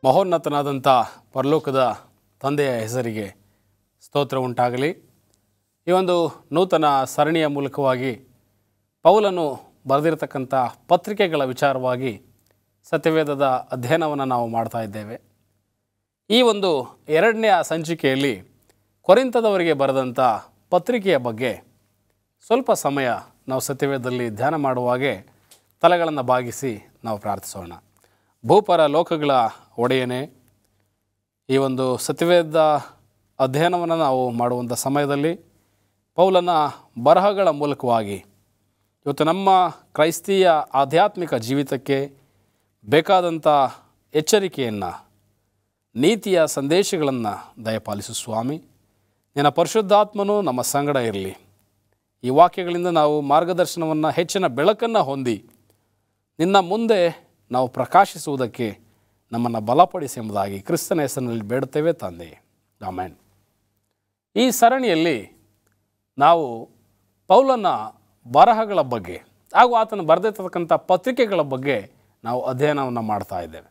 ಮಹೋನ್ನತನಾದಂಥ ಪರಲೋಕದ ತಂದೆಯ ಹೆಸರಿಗೆ ಸ್ತೋತ್ರ ಉಂಟಾಗಲಿ. ಈ ಒಂದು ನೂತನ ಸರಣಿಯ ಮೂಲಕವಾಗಿ ಪೌಲನು ಬರೆದಿರತಕ್ಕಂಥ ಪತ್ರಿಕೆಗಳ ವಿಚಾರವಾಗಿ ಸತ್ಯವೇದದ ಅಧ್ಯಯನವನ್ನು ನಾವು ಮಾಡ್ತಾ ಇದ್ದೇವೆ. ಈ ಒಂದು ಎರಡನೆಯ ಸಂಚಿಕೆಯಲ್ಲಿ ಕೊರಿಂಥದವರಿಗೆ ಬರೆದಂಥ ಪತ್ರಿಕೆಯ ಬಗ್ಗೆ ಸ್ವಲ್ಪ ಸಮಯ ನಾವು ಸತ್ಯವೇದದಲ್ಲಿ ಧ್ಯಾನ ಮಾಡುವಾಗೆ ತಲೆಗಳನ್ನು ಬಾಗಿಸಿ ನಾವು ಪ್ರಾರ್ಥಿಸೋಣ. ಭೂಪರ ಲೋಕಗಳ ಒಡೆಯನೇ, ಈ ಒಂದು ಸತ್ಯವೇದ ಅಧ್ಯಯನವನ್ನು ನಾವು ಮಾಡುವಂಥ ಸಮಯದಲ್ಲಿ ಪೌಲನ ಬರಹಗಳ ಮೂಲಕವಾಗಿ ಇವತ್ತು ನಮ್ಮ ಕ್ರೈಸ್ತೀಯ ಆಧ್ಯಾತ್ಮಿಕ ಜೀವಿತಕ್ಕೆ ಬೇಕಾದಂಥ ಎಚ್ಚರಿಕೆಯನ್ನು, ನೀತಿಯ ಸಂದೇಶಗಳನ್ನು ದಯಪಾಲಿಸು ಸ್ವಾಮಿ. ನಿನ್ನ ಪರಿಶುದ್ಧಾತ್ಮನು ನಮ್ಮ ಸಂಗಡ ಇರಲಿ. ಈ ವಾಕ್ಯಗಳಿಂದ ನಾವು ಮಾರ್ಗದರ್ಶನವನ್ನು, ಹೆಚ್ಚಿನ ಬೆಳಕನ್ನು ಹೊಂದಿ ನಿನ್ನ ಮುಂದೆ ನಾವು ಪ್ರಕಾಶಿಸುವುದಕ್ಕೆ ನಮ್ಮನ್ನು ಬಲಪಡಿಸಿ ಎಂಬುದಾಗಿ ಕ್ರಿಸ್ತನ ಹೆಸರಿನಲ್ಲಿ ಬೇಡುತ್ತೇವೆ ತಂದೆ, ಆಮೆನ್. ಈ ಸರಣಿಯಲ್ಲಿ ನಾವು ಪೌಲನ ಬರಹಗಳ ಬಗ್ಗೆ ಹಾಗೂ ಆತನ ಬರೆದಿರ್ತಕ್ಕಂಥ ಪತ್ರಿಕೆಗಳ ಬಗ್ಗೆ ನಾವು ಅಧ್ಯಯನವನ್ನು ಮಾಡ್ತಾ ಇದ್ದೇವೆ.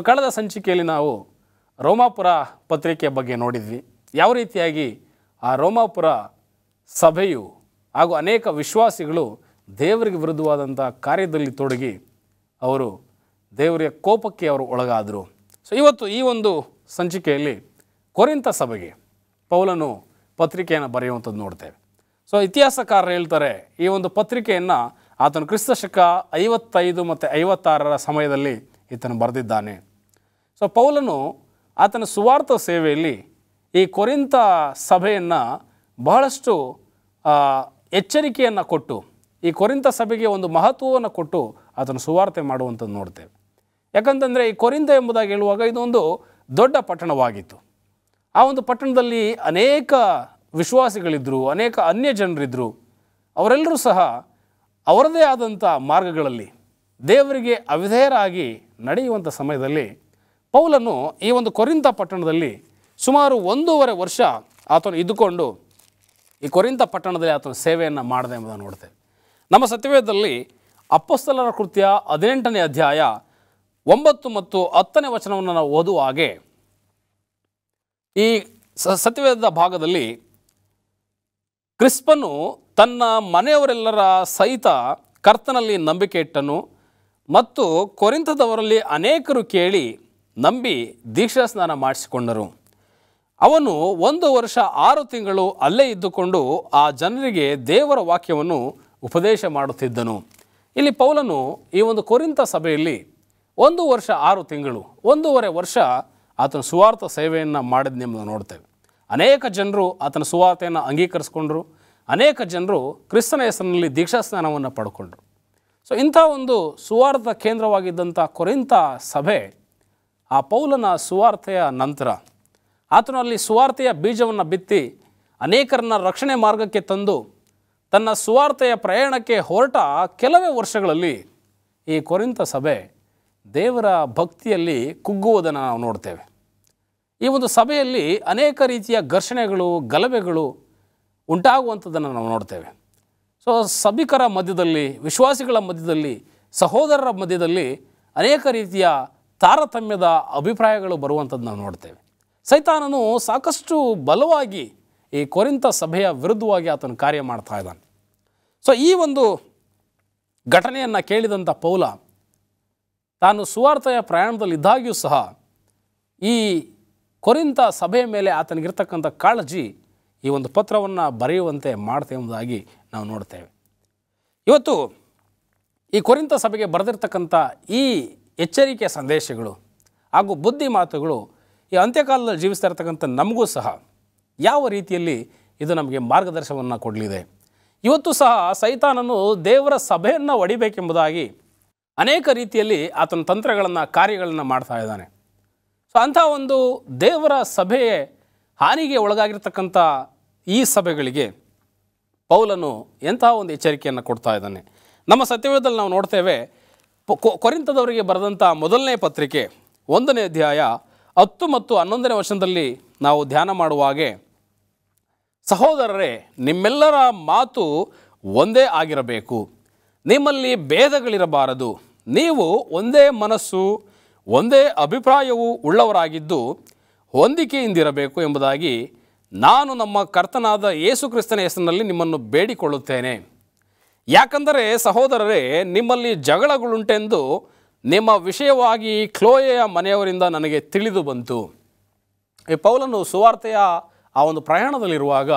ಕಳೆದ ಸಂಚಿಕೆಯಲ್ಲಿ ನಾವು ರೋಮಾಪುರ ಪತ್ರಿಕೆಯ ಬಗ್ಗೆ ನೋಡಿದ್ವಿ. ಯಾವ ರೀತಿಯಾಗಿ ಆ ರೋಮಾಪುರ ಸಭೆಯು ಹಾಗೂ ಅನೇಕ ವಿಶ್ವಾಸಿಗಳು ದೇವರಿಗೆ ವಿರುದ್ಧವಾದಂಥ ಕಾರ್ಯದಲ್ಲಿ ತೊಡಗಿ ಅವರು ದೇವರ ಕೋಪಕ್ಕೆ ಅವರು ಒಳಗಾದರು. ಇವತ್ತು ಈ ಒಂದು ಸಂಚಿಕೆಯಲ್ಲಿ ಕೊರಿಂಥ ಸಭೆಗೆ ಪೌಲನು ಪತ್ರಿಕೆಯನ್ನು ಬರೆಯುವಂಥದ್ದು ನೋಡ್ತೇವೆ. ಇತಿಹಾಸಕಾರರು ಹೇಳ್ತಾರೆ, ಈ ಒಂದು ಪತ್ರಿಕೆಯನ್ನು ಆತನು ಕ್ರಿಸ್ತ ಶಕ 55 ಮತ್ತು 56 ಸಮಯದಲ್ಲಿ ಈತನು ಬರೆದಿದ್ದಾನೆ. ಪೌಲನು ಆತನ ಸುವಾರ್ಥ ಸೇವೆಯಲ್ಲಿ ಈ ಕೊರಿಂಥ ಸಭೆಯನ್ನು ಬಹಳಷ್ಟು ಎಚ್ಚರಿಕೆಯನ್ನು ಕೊಟ್ಟು, ಈ ಕೊರಿಂಥ ಸಭೆಗೆ ಒಂದು ಮಹತ್ವವನ್ನು ಕೊಟ್ಟು ಆತನು ಸುವಾರ್ತೆ ಮಾಡುವಂಥದ್ದು ನೋಡ್ತೇವೆ. ಯಾಕಂತಂದರೆ ಈ ಕೊರಿಂಥ ಎಂಬುದಾಗಿ ಹೇಳುವಾಗ ಇದೊಂದು ದೊಡ್ಡ ಪಟ್ಟಣವಾಗಿತ್ತು. ಆ ಒಂದು ಪಟ್ಟಣದಲ್ಲಿ ಅನೇಕ ವಿಶ್ವಾಸಿಗಳಿದ್ದರು, ಅನೇಕ ಅನ್ಯ ಜನರಿದ್ದರು. ಅವರೆಲ್ಲರೂ ಸಹ ಅವರದೇ ಆದಂಥ ಮಾರ್ಗಗಳಲ್ಲಿ ದೇವರಿಗೆ ಅವಿಧೇಯರಾಗಿ ನಡೆಯುವಂಥ ಸಮಯದಲ್ಲಿ ಪೌಲನು ಈ ಒಂದು ಕೊರಿಂಥ ಪಟ್ಟಣದಲ್ಲಿ ಸುಮಾರು 1.5 ವರ್ಷ ಆತನು ಇದ್ದುಕೊಂಡು ಈ ಕೊರಿಂಥ ಪಟ್ಟಣದಲ್ಲಿ ಆತನ ಸೇವೆಯನ್ನು ಮಾಡಿದೆ ಎಂಬುದನ್ನು ನೋಡ್ತೇವೆ. ನಮ್ಮ ಸತ್ಯವೇದದಲ್ಲಿ ಅಪೊಸ್ತಲರ ಕೃತ್ಯ 18ನೇ ಅಧ್ಯಾಯ 9 ಮತ್ತು 10ನೇ ವಚನವನ್ನು ನಾವು ಓದುವ ಹಾಗೆ ಈ ಸತ್ಯವೇದದ ಭಾಗದಲ್ಲಿ ಕ್ರಿಸ್ಪನು ತನ್ನ ಮನೆಯವರೆಲ್ಲರ ಸಹಿತ ಕರ್ತನಲ್ಲಿ ನಂಬಿಕೆ ಇಟ್ಟನು ಮತ್ತು ಕೊರಿಂಥದವರಲ್ಲಿ ಅನೇಕರು ಕೇಳಿ ನಂಬಿ ದೀಕ್ಷಾಸ್ನಾನ ಮಾಡಿಸಿಕೊಂಡರು. ಅವನು 1 ವರ್ಷ 6 ತಿಂಗಳು ಅಲ್ಲೇ ಇದ್ದುಕೊಂಡು ಆ ಜನರಿಗೆ ದೇವರ ವಾಕ್ಯವನ್ನು ಉಪದೇಶ ಮಾಡುತ್ತಿದ್ದನು. ಇಲ್ಲಿ ಪೌಲನು ಈ ಒಂದು ಕೊರಿಂಥ ಸಭೆಯಲ್ಲಿ 1 ವರ್ಷ 6 ತಿಂಗಳು 1.5 ವರ್ಷ ಆತನ ಸುವಾರ್ಥ ಸೇವೆಯನ್ನು ಮಾಡಿದ್ನೆಂಬುದನ್ನು ನೋಡ್ತೇವೆ. ಅನೇಕ ಜನರು ಆತನ ಸುವಾರ್ತೆಯನ್ನು ಅಂಗೀಕರಿಸ್ಕೊಂಡ್ರು. ಅನೇಕ ಜನರು ಕ್ರಿಸ್ತನ ಹೆಸರಿನಲ್ಲಿ ದೀಕ್ಷಾಸ್ನಾನವನ್ನು ಪಡ್ಕೊಂಡ್ರು. ಇಂಥ ಒಂದು ಸುವಾರ್ಥ ಕೇಂದ್ರವಾಗಿದ್ದಂಥ ಕೊರಿಂಥ ಸಭೆ ಆ ಪೌಲನ ಸುವಾರ್ತೆಯ ನಂತರ ಆತನು ಅಲ್ಲಿ ಸುವಾರ್ತೆಯ ಬೀಜವನ್ನು ಬಿತ್ತಿ ಅನೇಕರನ್ನ ರಕ್ಷಣೆ ಮಾರ್ಗಕ್ಕೆ ತಂದು ತನ್ನ ಸುವಾರ್ತೆಯ ಪ್ರಯಾಣಕ್ಕೆ ಹೊರಟ ಕೆಲವೇ ವರ್ಷಗಳಲ್ಲಿ ಈ ಕೊರಿಂಥ ಸಭೆ ದೇವರ ಭಕ್ತಿಯಲ್ಲಿ ಕುಗ್ಗುವುದನ್ನು ನಾವು ನೋಡ್ತೇವೆ. ಈ ಒಂದು ಸಭೆಯಲ್ಲಿ ಅನೇಕ ರೀತಿಯ ಘರ್ಷಣೆಗಳು, ಗಲಭೆಗಳು ಉಂಟಾಗುವಂಥದ್ದನ್ನು ನಾವು ನೋಡ್ತೇವೆ. ಸಭಿಕರ ಮಧ್ಯದಲ್ಲಿ, ವಿಶ್ವಾಸಿಗಳ ಮಧ್ಯದಲ್ಲಿ, ಸಹೋದರರ ಮಧ್ಯದಲ್ಲಿ ಅನೇಕ ರೀತಿಯ ತಾರತಮ್ಯದ ಅಭಿಪ್ರಾಯಗಳು ಬರುವಂಥದ್ದು ನಾವು ನೋಡ್ತೇವೆ. ಸೈತಾನನು ಸಾಕಷ್ಟು ಬಲವಾಗಿ ಈ ಕೊರಿಂಥ ಸಭೆಯ ವಿರುದ್ಧವಾಗಿ ಆತನು ಕಾರ್ಯ ಮಾಡ್ತಾ ಇದ್ದಾನೆ. ಈ ಒಂದು ಘಟನೆಯನ್ನು ಕೇಳಿದಂಥ ಪೌಲ ತಾನು ಸುವಾರ್ತೆಯ ಪ್ರಯಾಣದಲ್ಲಿದ್ದಾಗ್ಯೂ ಸಹ ಈ ಕೊರಿಂಥ ಸಭೆಯ ಮೇಲೆ ಆತನಿಗಿರ್ತಕ್ಕಂಥ ಕಾಳಜಿ ಈ ಒಂದು ಪತ್ರವನ್ನು ಬರೆಯುವಂತೆ ಮಾಡ್ತೇವೆ ಎಂಬುದಾಗಿ ನಾವು ನೋಡ್ತೇವೆ. ಇವತ್ತು ಈ ಕೊರಿಂಥ ಸಭೆಗೆ ಬರೆದಿರ್ತಕ್ಕಂಥ ಈ ಎಚ್ಚರಿಕೆಯ ಸಂದೇಶಗಳು ಹಾಗೂ ಬುದ್ಧಿ ಮಾತುಗಳು ಈ ಅಂತ್ಯಕಾಲದಲ್ಲಿ ಜೀವಿಸ್ತಾ ಇರ್ತಕ್ಕಂಥ ನಮಗೂ ಸಹ ಯಾವ ರೀತಿಯಲ್ಲಿ ಇದು ನಮಗೆ ಮಾರ್ಗದರ್ಶನವನ್ನು ಕೊಡಲಿದೆ. ಇವತ್ತು ಸಹ ಸೈತಾನನು ದೇವರ ಸಭೆಯನ್ನು ಒಡಿಬೇಕೆಂಬುದಾಗಿ ಅನೇಕ ರೀತಿಯಲ್ಲಿ ಆತನ ತಂತ್ರಗಳನ್ನು, ಕಾರ್ಯಗಳನ್ನು ಮಾಡ್ತಾ ಇದ್ದಾನೆ. ಅಂಥ ಒಂದು ದೇವರ ಸಭೆಯ ಹಾನಿಗೆ ಒಳಗಾಗಿರ್ತಕ್ಕಂಥ ಈ ಸಭೆಗಳಿಗೆ ಪೌಲನು ಎಂತಹ ಒಂದು ಎಚ್ಚರಿಕೆಯನ್ನು ಕೊಡ್ತಾ ಇದ್ದಾನೆ. ನಮ್ಮ ಸತ್ಯವೇದದಲ್ಲಿ ನಾವು ನೋಡ್ತೇವೆ, ಕೊರಿಂಥದವರಿಗೆ ಬರೆದಂಥ ಮೊದಲನೇ ಪತ್ರಿಕೆ 1ನೇ ಅಧ್ಯಾಯ 10 ಮತ್ತು 11ನೇ ವಚನದಲ್ಲಿ ನಾವು ಧ್ಯಾನ ಮಾಡುವಾಗೆ, ಸಹೋದರರೇ, ನಿಮ್ಮೆಲ್ಲರ ಮಾತು ಒಂದೇ ಆಗಿರಬೇಕು, ನಿಮ್ಮಲ್ಲಿ ಭೇದಗಳಿರಬಾರದು, ನೀವು ಒಂದೇ ಮನಸ್ಸು, ಒಂದೇ ಅಭಿಪ್ರಾಯವೂ ಉಳ್ಳವರಾಗಿದ್ದು ಹೊಂದಿಕೆಯಿಂದಿರಬೇಕು ಎಂಬುದಾಗಿ ನಾನು ನಮ್ಮ ಕರ್ತನಾದ ಯೇಸು ಕ್ರಿಸ್ತನ ಹೆಸರಿನಲ್ಲಿ ನಿಮ್ಮನ್ನು ಬೇಡಿಕೊಳ್ಳುತ್ತೇನೆ. ಯಾಕಂದರೆ ಸಹೋದರರೇ, ನಿಮ್ಮಲ್ಲಿ ಜಗಳಗಳುಂಟೆಂದು ನಿಮ್ಮ ವಿಷಯವಾಗಿ ಕ್ಲೋಯೆಯ ಮನೆಯವರಿಂದ ನನಗೆ ತಿಳಿದು ಬಂತು. ಈ ಪೌಲನು ಸುವಾರ್ತೆಯ ಆ ಒಂದು ಪ್ರಯಾಣದಲ್ಲಿರುವಾಗ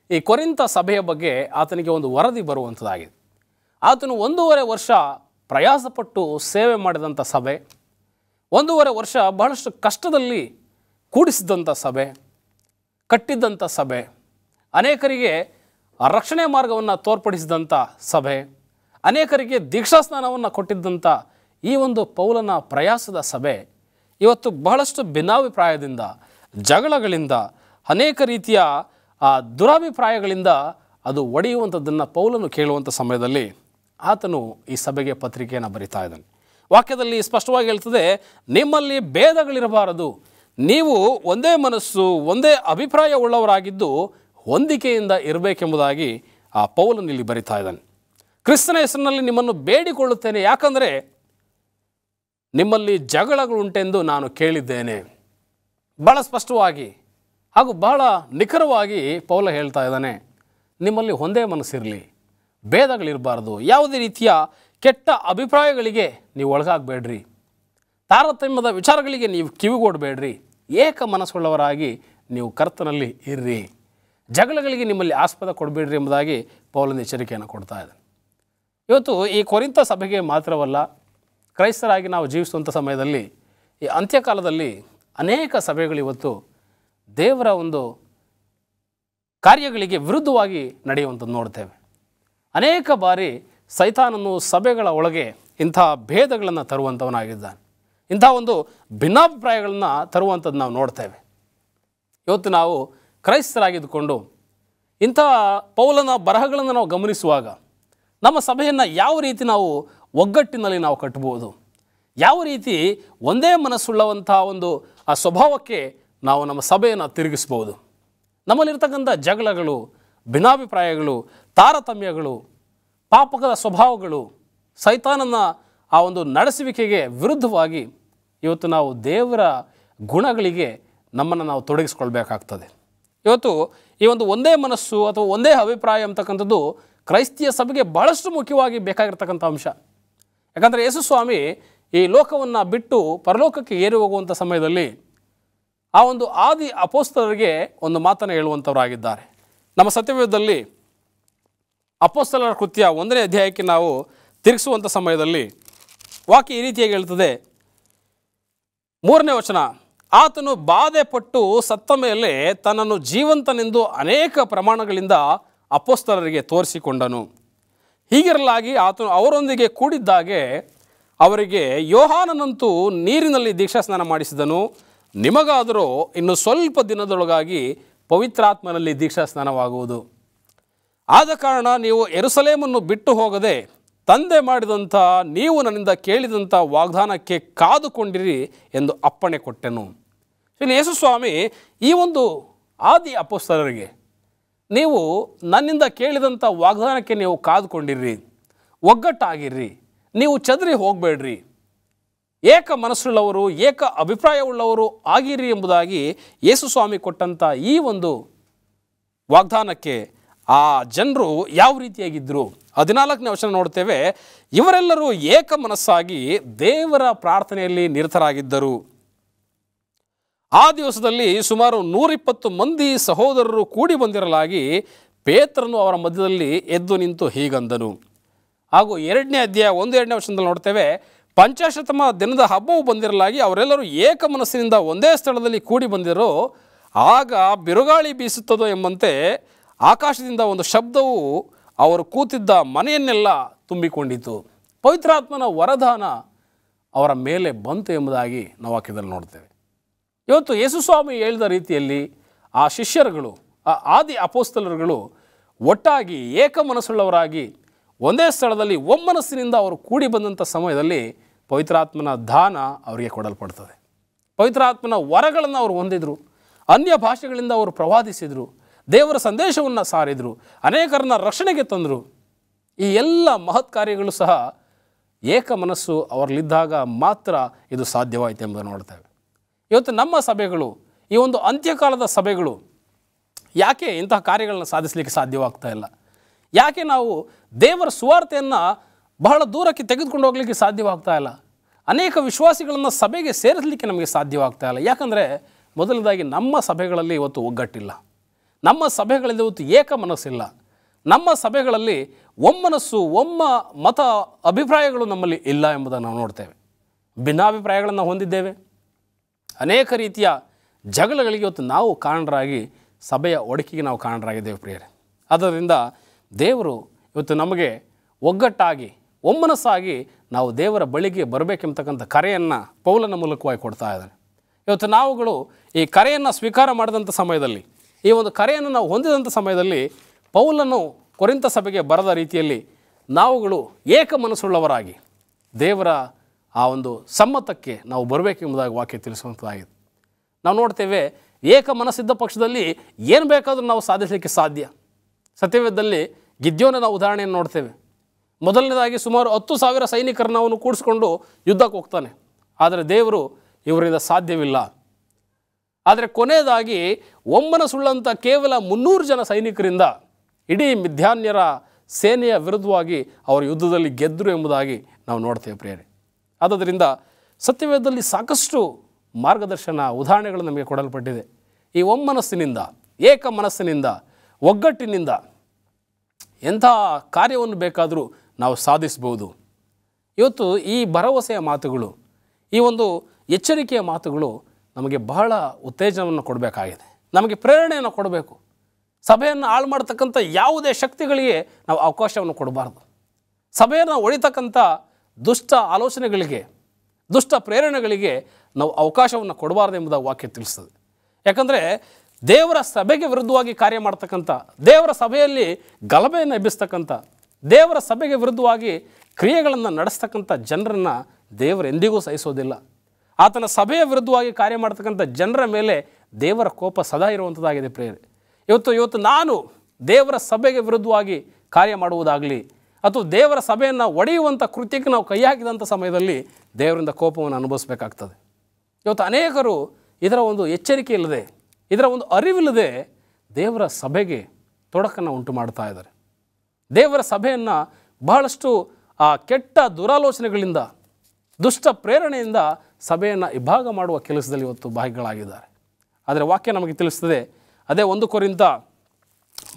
ಈ ಕೊರಿಂಥ ಸಭೆಯ ಬಗ್ಗೆ ಆತನಿಗೆ ಒಂದು ವರದಿ ಬರುವಂಥದ್ದಾಗಿದೆ. ಆತನು 1.5 ವರ್ಷ ಪ್ರಯಾಸಪಟ್ಟು ಸೇವೆ ಮಾಡಿದಂಥ ಸಭೆ, 1.5 ವರ್ಷ ಬಹಳಷ್ಟು ಕಷ್ಟದಲ್ಲಿ ಕೂಡಿಸಿದಂಥ ಸಭೆ, ಕಟ್ಟಿದ್ದಂಥ ಸಭೆ, ಅನೇಕರಿಗೆ ರಕ್ಷಣೆ ಮಾರ್ಗವನ್ನು ತೋರ್ಪಡಿಸಿದಂಥ ಸಭೆ, ಅನೇಕರಿಗೆ ದೀಕ್ಷಾಸ್ನಾನವನ್ನು ಕೊಟ್ಟಿದ್ದಂಥ ಈ ಒಂದು ಪೌಲನ ಪ್ರಯಾಸದ ಸಭೆ ಇವತ್ತು ಬಹಳಷ್ಟು ಭಿನ್ನಾಭಿಪ್ರಾಯದಿಂದ, ಜಗಳಗಳಿಂದ, ಅನೇಕ ರೀತಿಯ ದುರಾಭಿಪ್ರಾಯಗಳಿಂದ ಅದು ಒಡೆಯುವಂಥದ್ದನ್ನು ಪೌಲನು ಕೇಳುವಂಥ ಸಮಯದಲ್ಲಿ ಆತನು ಈ ಸಭೆಗೆ ಪತ್ರಿಕೆಯನ್ನು ಬರಿತಾ ಇದ್ದಾನೆ. ವಾಕ್ಯದಲ್ಲಿ ಸ್ಪಷ್ಟವಾಗಿ ಹೇಳ್ತದೆ, ನಿಮ್ಮಲ್ಲಿ ಭೇದಗಳಿರಬಾರದು, ನೀವು ಒಂದೇ ಮನಸ್ಸು, ಒಂದೇ ಅಭಿಪ್ರಾಯ ಉಳ್ಳವರಾಗಿದ್ದು ಹೊಂದಿಕೆಯಿಂದ ಇರಬೇಕೆಂಬುದಾಗಿ ಆ ಪೌಲನು ಇಲ್ಲಿ ಬರಿತಾ ಇದ್ದಾನೆ. ಕ್ರಿಸ್ತನ ಹೆಸರಿನಲ್ಲಿ ನಿಮ್ಮನ್ನು ಬೇಡಿಕೊಳ್ಳುತ್ತೇನೆ, ಯಾಕಂದರೆ ನಿಮ್ಮಲ್ಲಿ ಜಗಳಗಳುಂಟೆಂದು ನಾನು ಕೇಳಿದ್ದೇನೆ. ಬಹಳ ಸ್ಪಷ್ಟವಾಗಿ ಹಾಗೂ ಬಹಳ ನಿಖರವಾಗಿ ಪೌಲ ಹೇಳ್ತಾ ಇದ್ದಾನೆ, ನಿಮ್ಮಲ್ಲಿ ಒಂದೇ ಮನಸ್ಸಿರಲಿ, ಭೇದಗಳಿರಬಾರ್ದು, ಯಾವುದೇ ರೀತಿಯ ಕೆಟ್ಟ ಅಭಿಪ್ರಾಯಗಳಿಗೆ ನೀವು ಒಳಗಾಗಬೇಡ್ರಿ, ತಾರತಮ್ಯದ ವಿಚಾರಗಳಿಗೆ ನೀವು ಕಿವಿಗೊಡಬೇಡ್ರಿ, ಏಕ ಮನಸ್ಸುಳ್ಳವರಾಗಿ ನೀವು ಕರ್ತನಲ್ಲಿ ಇರ್ರಿ, ಜಗಳಗಳಿಗೆ ನಿಮ್ಮಲ್ಲಿ ಆಸ್ಪದ ಕೊಡಬೇಡ್ರಿ ಎಂಬುದಾಗಿ ಪೌಲನ ಎಚ್ಚರಿಕೆಯನ್ನು ಕೊಡ್ತಾ ಇದ್ದಾನೆ. ಇವತ್ತು ಈ ಕೊರಿಂಥ ಸಭೆಗೆ ಮಾತ್ರವಲ್ಲ, ಕ್ರೈಸ್ತರಾಗಿ ನಾವು ಜೀವಿಸುವಂಥ ಸಮಯದಲ್ಲಿ ಈ ಅಂತ್ಯಕಾಲದಲ್ಲಿ ಅನೇಕ ಸಭೆಗಳು ಇವತ್ತು ದೇವರ ಒಂದು ಕಾರ್ಯಗಳಿಗೆ ವಿರುದ್ಧವಾಗಿ ನಡೆಯುವಂಥದ್ದು ನೋಡ್ತೇವೆ. ಅನೇಕ ಬಾರಿ ಸೈತಾನನು ಸಭೆಗಳ ಒಳಗೆ ಇಂಥ ಭೇದಗಳನ್ನು ತರುವಂಥವನಾಗಿದ್ದಾನೆ, ಇಂಥ ಒಂದು ಭಿನ್ನಾಭಿಪ್ರಾಯಗಳನ್ನು ತರುವಂಥದ್ದು ನಾವು ನೋಡ್ತೇವೆ. ಇವತ್ತು ನಾವು ಕ್ರೈಸ್ತರಾಗಿದ್ದುಕೊಂಡು ಇಂಥ ಪೌಲನ ಬರಹಗಳನ್ನು ನಾವು ಗಮನಿಸುವಾಗ ನಮ್ಮ ಸಭೆಯನ್ನು ಯಾವ ರೀತಿ ನಾವು ಒಗ್ಗಟ್ಟಿನಲ್ಲಿ ನಾವು ಕಟ್ಟಬಹುದು, ಯಾವ ರೀತಿ ಒಂದೇ ಮನಸ್ಸುಳ್ಳವಂಥ ಒಂದು ಆ ಸ್ವಭಾವಕ್ಕೆ ನಾವು ನಮ್ಮ ಸಭೆಯನ್ನು ತಿರುಗಿಸ್ಬೋದು. ನಮ್ಮಲ್ಲಿರ್ತಕ್ಕಂಥ ಜಗಳಗಳು, ಭಿನ್ನಾಭಿಪ್ರಾಯಗಳು, ತಾರತಮ್ಯಗಳು, ಪಾಪಕದ ಸ್ವಭಾವಗಳು, ಸೈತಾನನ ಆ ಒಂದು ನಡೆಸುವಿಕೆಗೆ ವಿರುದ್ಧವಾಗಿ ಇವತ್ತು ನಾವು ದೇವರ ಗುಣಗಳಿಗೆ ನಮ್ಮನ್ನು ನಾವು ತೊಡಗಿಸ್ಕೊಳ್ಬೇಕಾಗ್ತದೆ. ಇವತ್ತು ಈ ಒಂದು ಒಂದೇ ಮನಸ್ಸು ಅಥವಾ ಒಂದೇ ಅಭಿಪ್ರಾಯ ಅಂತಕ್ಕಂಥದ್ದು ಕ್ರೈಸ್ತಿಯ ಸಭೆಗೆ ಬಹಳಷ್ಟು ಮುಖ್ಯವಾಗಿ ಬೇಕಾಗಿರ್ತಕ್ಕಂಥ ಅಂಶ. ಯಾಕಂದರೆ ಯೇಸು ಸ್ವಾಮಿ ಈ ಲೋಕವನ್ನು ಬಿಟ್ಟು ಪರಲೋಕಕ್ಕೆ ಏರಿ ಹೋಗುವಂಥ ಸಮಯದಲ್ಲಿ ಆ ಒಂದು ಆದಿ ಅಪೋಸ್ತಲರಿಗೆ ಒಂದು ಮಾತನ್ನು ಹೇಳುವಂಥವರಾಗಿದ್ದಾರೆ. ನಮ್ಮ ಸತ್ಯವೇದದಲ್ಲಿ ಅಪೋಸ್ತಲರ ಕೃತ್ಯ 1ನೇ ಅಧ್ಯಾಯಕ್ಕೆ ನಾವು ತಿರುಗಿಸುವಂಥ ಸಮಯದಲ್ಲಿ ವಾಕ್ಯ ಈ ರೀತಿಯಾಗಿ ಹೇಳ್ತದೆ. 3ನೇ ವಚನ, ಆತನು ಬಾಧೆ ಪಟ್ಟು ಸತ್ತ ಮೇಲೆ ತನ್ನನ್ನು ಜೀವಂತನೆಂದು ಅನೇಕ ಪ್ರಮಾಣಗಳಿಂದ ಅಪೋಸ್ತಲರಿಗೆ ತೋರಿಸಿಕೊಂಡನು. ಹೀಗಿರಲಾಗಿ ಆತನು ಅವರೊಂದಿಗೆ ಕೂಡಿದ್ದಾಗೆ ಅವರಿಗೆ, ಯೋಹಾನನಂತೂ ನೀರಿನಲ್ಲಿ ದೀಕ್ಷಾಸ್ನಾನ ಮಾಡಿಸಿದನು, ನಿಮಗಾದರೂ ಇನ್ನು ಸ್ವಲ್ಪ ದಿನದೊಳಗಾಗಿ ಪವಿತ್ರಾತ್ಮನಲ್ಲಿ ದೀಕ್ಷಾಸ್ನಾನವಾಗುವುದು. ಆದ ಕಾರಣ ನೀವು ಯೆರೂಸಲೇಮನ್ನು ಬಿಟ್ಟು ಹೋಗದೆ ತಂದೆ ಮಾಡಿದಂಥ ನೀವು ನನ್ನಿಂದ ಕೇಳಿದಂಥ ವಾಗ್ದಾನಕ್ಕೆ ಕಾದುಕೊಂಡಿರಿ ಎಂದು ಅಪ್ಪಣೆ ಕೊಟ್ಟೆನು. ಇಲ್ಲಿ ಯೇಸು ಸ್ವಾಮಿ ಈ ಒಂದು ಆದಿ ಅಪೊಸ್ತಲರಿಗೆ, ನೀವು ನನ್ನಿಂದ ಕೇಳಿದಂಥ ವಾಗ್ದಾನಕ್ಕೆ ನೀವು ಕಾದುಕೊಂಡಿರ್ರಿ, ಒಗ್ಗಟ್ಟಾಗಿರ್ರಿ, ನೀವು ಚದರಿ ಹೋಗಬೇಡ್ರಿ, ಏಕ ಮನಸ್ಸುಳ್ಳವರು, ಏಕ ಅಭಿಪ್ರಾಯವುಳ್ಳವರು ಆಗಿರಿ ಎಂಬುದಾಗಿ ಯೇಸು ಸ್ವಾಮಿ ಕೊಟ್ಟಂಥ ಈ ಒಂದು ವಾಗ್ದಾನಕ್ಕೆ ಆ ಜನರು ಯಾವ ರೀತಿಯಾಗಿದ್ದರು. 14ನೇ ವಚನ ನೋಡ್ತೇವೆ, ಇವರೆಲ್ಲರೂ ಏಕ ಮನಸ್ಸಾಗಿ ದೇವರ ಪ್ರಾರ್ಥನೆಯಲ್ಲಿ ನಿರತರಾಗಿದ್ದರು. ಆ ದಿವಸದಲ್ಲಿ ಸುಮಾರು 120 ಮಂದಿ ಸಹೋದರರು ಕೂಡಿ ಬಂದಿರಲಾಗಿ ಪೇತ್ರನು ಅವರ ಮಧ್ಯದಲ್ಲಿ ಎದ್ದು ನಿಂತು ಹೀಗಂದನು. ಹಾಗೂ 2ನೇ ಅಧ್ಯಾಯ 1-2ನೇ ವಚನದಲ್ಲಿ ನೋಡ್ತೇವೆ, ಪಂಚಾಶತಮ ದಿನದ ಹಬ್ಬವು ಬಂದಿರಲಾಗಿ ಅವರೆಲ್ಲರೂ ಏಕ ಮನಸ್ಸಿನಿಂದ ಒಂದೇ ಸ್ಥಳದಲ್ಲಿ ಕೂಡಿ ಬಂದಿರೋ, ಆಗ ಬಿರುಗಾಳಿ ಬೀಸುತ್ತದೋ ಎಂಬಂತೆ ಆಕಾಶದಿಂದ ಒಂದು ಶಬ್ದವು ಅವರು ಕೂತಿದ್ದ ಮನೆಯನ್ನೆಲ್ಲ ತುಂಬಿಕೊಂಡಿತು. ಪವಿತ್ರಾತ್ಮನ ವರದಾನ ಅವರ ಮೇಲೆ ಬಂತು ಎಂಬುದಾಗಿ ನಾವು ವಾಕ್ಯದಲ್ಲಿ ನೋಡ್ತೇವೆ. ಇವತ್ತು ಯೇಸು ಸ್ವಾಮಿ ಹೇಳಿದ ರೀತಿಯಲ್ಲಿ ಆ ಶಿಷ್ಯರುಗಳು, ಆ ಆದಿ ಅಪೋಸ್ತಲರುಗಳು ಒಟ್ಟಾಗಿ ಏಕ ಮನಸ್ಸುಳ್ಳವರಾಗಿ ಒಂದೇ ಸ್ಥಳದಲ್ಲಿ ಒಮ್ಮನಸ್ಸಿನಿಂದ ಅವರು ಕೂಡಿ ಬಂದಂಥ ಸಮಯದಲ್ಲಿ ಪವಿತ್ರಾತ್ಮನ ದಾನ ಅವರಿಗೆ ಕೊಡಲ್ಪಡ್ತದೆ. ಪವಿತ್ರಾತ್ಮನ ವರಗಳನ್ನು ಅವರು ಹೊಂದಿದ್ರು, ಅನ್ಯ ಭಾಷೆಗಳಿಂದ ಅವರು ಪ್ರವಾದಿಸಿದರು, ದೇವರ ಸಂದೇಶವನ್ನು ಸಾರಿದರು, ಅನೇಕರನ್ನ ರಕ್ಷಣೆಗೆ ತಂದರು. ಈ ಎಲ್ಲ ಮಹತ್ ಕಾರ್ಯಗಳು ಸಹ ಏಕ ಮನಸ್ಸು ಅವರಲ್ಲಿದ್ದಾಗ ಮಾತ್ರ ಇದು ಸಾಧ್ಯವಾಯಿತು ಎಂಬುದನ್ನು ನೋಡ್ತೇವೆ. ಇವತ್ತು ನಮ್ಮ ಸಭೆಗಳು, ಈ ಒಂದು ಅಂತ್ಯಕಾಲದ ಸಭೆಗಳು ಯಾಕೆ ಇಂತಹ ಕಾರ್ಯಗಳನ್ನು ಸಾಧಿಸಲಿಕ್ಕೆ ಸಾಧ್ಯವಾಗ್ತಾ ಇಲ್ಲ? ಯಾಕೆ ನಾವು ದೇವರ ಸುವಾರ್ತೆಯನ್ನು ಬಹಳ ದೂರಕ್ಕೆ ತೆಗೆದುಕೊಂಡು ಹೋಗಲಿಕ್ಕೆ ಸಾಧ್ಯವಾಗ್ತಾ ಇಲ್ಲ? ಅನೇಕ ವಿಶ್ವಾಸಿಗಳನ್ನು ಸಭೆಗೆ ಸೇರಿಸಲಿಕ್ಕೆ ನಮಗೆ ಸಾಧ್ಯವಾಗ್ತಾ ಇಲ್ಲ. ಯಾಕಂದರೆ ಮೊದಲನೇದಾಗಿ ನಮ್ಮ ಸಭೆಗಳಲ್ಲಿ ಇವತ್ತು ಒಗ್ಗಟ್ಟಿಲ್ಲ. ನಮ್ಮ ಸಭೆಗಳಲ್ಲಿ ಇವತ್ತು ಏಕ ಮನಸ್ಸಿಲ್ಲ. ನಮ್ಮ ಸಭೆಗಳಲ್ಲಿ ಒಮ್ಮನಸ್ಸು, ಮತ ಅಭಿಪ್ರಾಯಗಳು ನಮ್ಮಲ್ಲಿ ಇಲ್ಲ ಎಂಬುದನ್ನು ನಾವು ನೋಡ್ತೇವೆ. ಭಿನ್ನಾಭಿಪ್ರಾಯಗಳನ್ನು ಹೊಂದಿದ್ದೇವೆ. ಅನೇಕ ರೀತಿಯ ಜಗಳಗಳಿಗೆ ಇವತ್ತು ನಾವು ಕಾರಣರಾಗಿ ಸಭೆಯ ಒಡಕಿಗೆ ನಾವು ಕಾರಣರಾಗಿದ್ದೇವೆ ಪ್ರಿಯರೇ. ಆದ್ದರಿಂದ ದೇವರು ಇವತ್ತು ನಮಗೆ ಒಗ್ಗಟ್ಟಾಗಿ ಒಮ್ಮನಸ್ಸಾಗಿ ನಾವು ದೇವರ ಬಳಿಗೆ ಬರಬೇಕೆಂಬತಕ್ಕಂಥ ಕರೆಯನ್ನು ಪೌಲನ ಮೂಲಕವಾಗಿ ಕೊಡ್ತಾ ಇದ್ದಾನೆ. ಇವತ್ತು ನಾವುಗಳು ಈ ಕರೆಯನ್ನು ಸ್ವೀಕಾರ ಮಾಡಿದಂಥ ಸಮಯದಲ್ಲಿ, ಈ ಒಂದು ಕರೆಯನ್ನು ನಾವು ಹೊಂದಿದಂಥ ಸಮಯದಲ್ಲಿ ಪೌಲನು ಕೊರಿಂಥ ಸಭೆಗೆ ಬರದ ರೀತಿಯಲ್ಲಿ ನಾವುಗಳು ಏಕ ಮನಸ್ಸುಳ್ಳವರಾಗಿ ದೇವರ ಆ ಒಂದು ಸಮ್ಮತಕ್ಕೆ ನಾವು ಬರಬೇಕೆಂಬುದಾಗಿ ವಾಕ್ಯ ತಿಳಿಸುವಂಥದ್ದಾಗಿದೆ. ನಾವು ನೋಡ್ತೇವೆ, ಏಕ ಮನಸ್ಸಿದ್ದ ಪಕ್ಷದಲ್ಲಿ ಏನು ಬೇಕಾದರೂ ನಾವು ಸಾಧಿಸಲಿಕ್ಕೆ ಸಾಧ್ಯ. ಸತ್ಯವೇದದಲ್ಲಿ ಗಿದ್ಯೋನನ ಉದಾಹರಣೆಯನ್ನು ನೋಡ್ತೇವೆ. ಮೊದಲನೇದಾಗಿ ಸುಮಾರು 10,000 ಸೈನಿಕರನ್ನು ಅವನು ಕೂಡಿಸ್ಕೊಂಡು ಯುದ್ಧಕ್ಕೆ ಹೋಗ್ತಾನೆ. ಆದರೆ ದೇವರು ಇವರಿಂದ ಸಾಧ್ಯವಿಲ್ಲ. ಆದರೆ ಕೊನೆಯದಾಗಿ ಒಮ್ಮನಸುಳ್ಳಂಥ ಕೇವಲ 300 ಜನ ಸೈನಿಕರಿಂದ ಇಡೀ ಮಿದ್ಯಾನ್ಯರ ಸೇನೆಯ ವಿರುದ್ಧವಾಗಿ ಅವರು ಯುದ್ಧದಲ್ಲಿ ಗೆದ್ದರು ಎಂಬುದಾಗಿ ನಾವು ನೋಡ್ತೇವೆ ಪ್ರಿಯರೇ. ಆದ್ದರಿಂದ ಸತ್ಯವೇದದಲ್ಲಿ ಸಾಕಷ್ಟು ಮಾರ್ಗದರ್ಶನ ಉದಾಹರಣೆಗಳು ನಮಗೆ ಕೊಡಲ್ಪಟ್ಟಿದೆ. ಈ ಒಮ್ಮನಸ್ಸಿನಿಂದ, ಏಕ ಮನಸ್ಸಿನಿಂದ, ಒಗ್ಗಟ್ಟಿನಿಂದ ಎಂಥ ಕಾರ್ಯವನ್ನು ಬೇಕಾದರೂ ನಾವು ಸಾಧಿಸ್ಬೋದು. ಇವತ್ತು ಈ ಭರವಸೆಯ ಮಾತುಗಳು, ಈ ಒಂದು ಎಚ್ಚರಿಕೆಯ ಮಾತುಗಳು ನಮಗೆ ಬಹಳ ಉತ್ತೇಜನವನ್ನು ಕೊಡಬೇಕಾಗಿದೆ. ನಮಗೆ ಪ್ರೇರಣೆಯನ್ನು ಕೊಡಬೇಕು. ಸಭೆಯನ್ನು ಹಾಳು ಮಾಡ್ತಕ್ಕಂಥ ಯಾವುದೇ ಶಕ್ತಿಗಳಿಗೆ ನಾವು ಅವಕಾಶವನ್ನು ಕೊಡಬಾರ್ದು. ಸಭೆಯನ್ನು ಒಳಿತಕ್ಕಂಥ ದುಷ್ಟ ಆಲೋಚನೆಗಳಿಗೆ, ದುಷ್ಟ ಪ್ರೇರಣೆಗಳಿಗೆ ನಾವು ಅವಕಾಶವನ್ನು ಕೊಡಬಾರ್ದು ಎಂಬುದಾಗಿ ವಾಕ್ಯ ತಿಳಿಸ್ತದೆ. ಯಾಕಂದರೆ ದೇವರ ಸಭೆಗೆ ವಿರುದ್ಧವಾಗಿ ಕಾರ್ಯ ಮಾಡ್ತಕ್ಕಂಥ, ದೇವರ ಸಭೆಯಲ್ಲಿ ಗಲಭೆಯನ್ನು ಎಬ್ಬಿಸ್ತಕ್ಕಂಥ, ದೇವರ ಸಭೆಗೆ ವಿರುದ್ಧವಾಗಿ ಕ್ರಿಯೆಗಳನ್ನು ನಡೆಸ್ತಕ್ಕಂಥ ಜನರನ್ನು ದೇವರು ಎಂದಿಗೂ ಸಹಿಸೋದಿಲ್ಲ. ಆತನ ಸಭೆಯ ವಿರುದ್ಧವಾಗಿ ಕಾರ್ಯ ಮಾಡ್ತಕ್ಕಂಥ ಜನರ ಮೇಲೆ ದೇವರ ಕೋಪ ಸದಾ ಇರುವಂಥದ್ದಾಗಿದೆ ಪ್ರೇರೆ. ಇವತ್ತು ನಾನು ದೇವರ ಸಭೆಗೆ ವಿರುದ್ಧವಾಗಿ ಕಾರ್ಯ ಮಾಡುವುದಾಗಲಿ ಅಥವಾ ದೇವರ ಸಭೆಯನ್ನು ಒಡೆಯುವಂಥ ಕೃತ್ಯಕ್ಕೆ ನಾವು ಕೈ ಹಾಕಿದಂಥ ಸಮಯದಲ್ಲಿ ದೇವರಿಂದ ಕೋಪವನ್ನು ಅನುಭವಿಸಬೇಕಾಗ್ತದೆ. ಇವತ್ತು ಅನೇಕರು ಇದರ ಒಂದು ಎಚ್ಚರಿಕೆ ಇಲ್ಲದೆ, ಇದರ ಒಂದು ಅರಿವಿಲ್ಲದೆ ದೇವರ ಸಭೆಗೆ ತೊಡಕನ್ನು ಉಂಟು ಮಾಡ್ತಾ ಇದ್ದಾರೆ. ದೇವರ ಸಭೆಯನ್ನು ಬಹಳಷ್ಟು ಕೆಟ್ಟ ದುರಾಲೋಚನೆಗಳಿಂದ, ದುಷ್ಟ ಪ್ರೇರಣೆಯಿಂದ ಸಭೆಯನ್ನು ಇಭಾಗ ಮಾಡುವ ಕೆಲಸದಲ್ಲಿ ಇವತ್ತು ಭಾಗಿಗಳಾಗಿದ್ದಾರೆ. ಆದರೆ ವಾಕ್ಯ ನಮಗೆ ತಿಳಿಸ್ತದೆ, ಅದೇ 1 ಕೊರಿಂಥ